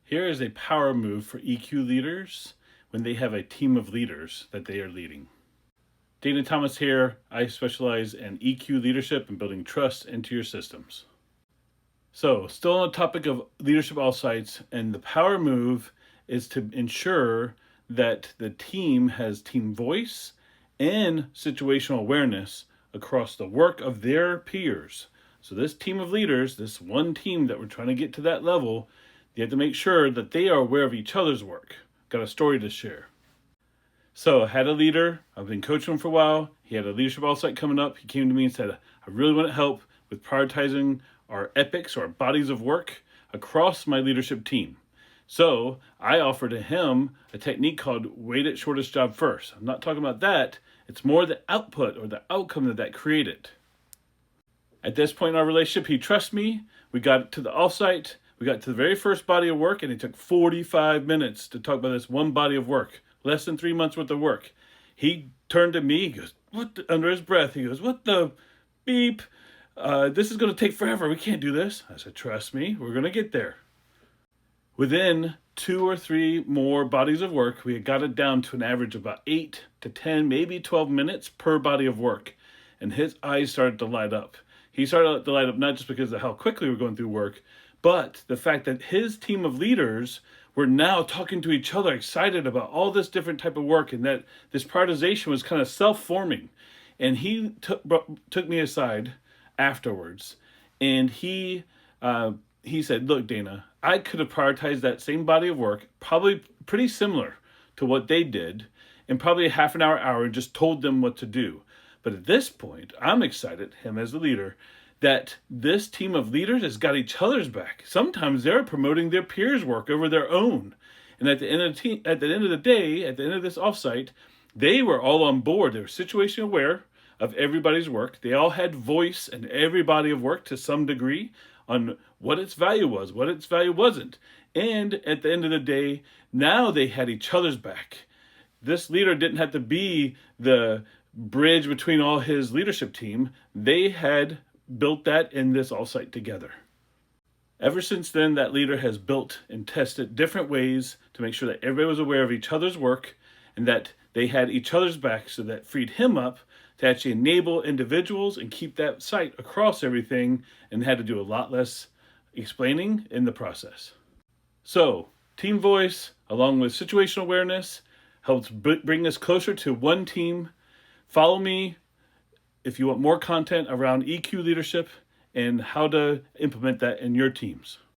Here is a power move for EQ leaders when they have a team of leaders that they are leading. Dana Thomas here. I specialize in EQ leadership and building trust into your systems. So, still on the topic of leadership offsites, and the power move is to ensure that the team has team voice and situational awareness across the work of their peers. So this team of leaders, this one team that we're trying to get to that level, you have to make sure that they are aware of each other's work. Got a story to share. So I had a leader, I've been coaching him for a while. He had a leadership offsite coming up. He came to me and said, I really want help with prioritizing our epics or bodies of work across my leadership team. So I offered to him a technique called weight it shortest job first. I'm not talking about that. It's more the output or the outcome that created. At this point in our relationship, he trusts me. We got to the offsite. We got to the very first body of work, and it took 45 minutes to talk about this one body of work, less than 3 months worth of work. He turned to me, he goes, under his breath, he goes, what the beep? This is going to take forever. We can't do this. I said, trust me, we're going to get there. Within 2 or 3 more bodies of work, we had got it down to an average of about 8 to 10, maybe 12 minutes per body of work. And his eyes started to light up. He started to light up not just because of how quickly we're going through work, but the fact that his team of leaders were now talking to each other, excited about all this different type of work, and that this prioritization was kind of self-forming. And he took me aside afterwards, and he said, look, Dana, I could have prioritized that same body of work, probably pretty similar to what they did, in probably a half an hour, and just told them what to do. But at this point, I'm excited, him as the leader, that this team of leaders has got each other's back. Sometimes they're promoting their peers' work over their own. And at the end of the day, at the end of this offsite, they were all on board. They were situationally aware of everybody's work. They all had voice in every body of work to some degree on what its value was, what its value wasn't. And at the end of the day, now they had each other's back. This leader didn't have to be the bridge between all his leadership team. They had built that in this offsite together. Ever since then, that leader has built and tested different ways to make sure that everybody was aware of each other's work and that they had each other's back, so that freed him up to actually enable individuals and keep that site across everything, and had to do a lot less explaining in the process. So, team voice along with situational awareness helps bring us closer to one team. Follow me if you want more content around EQ leadership and how to implement that in your teams.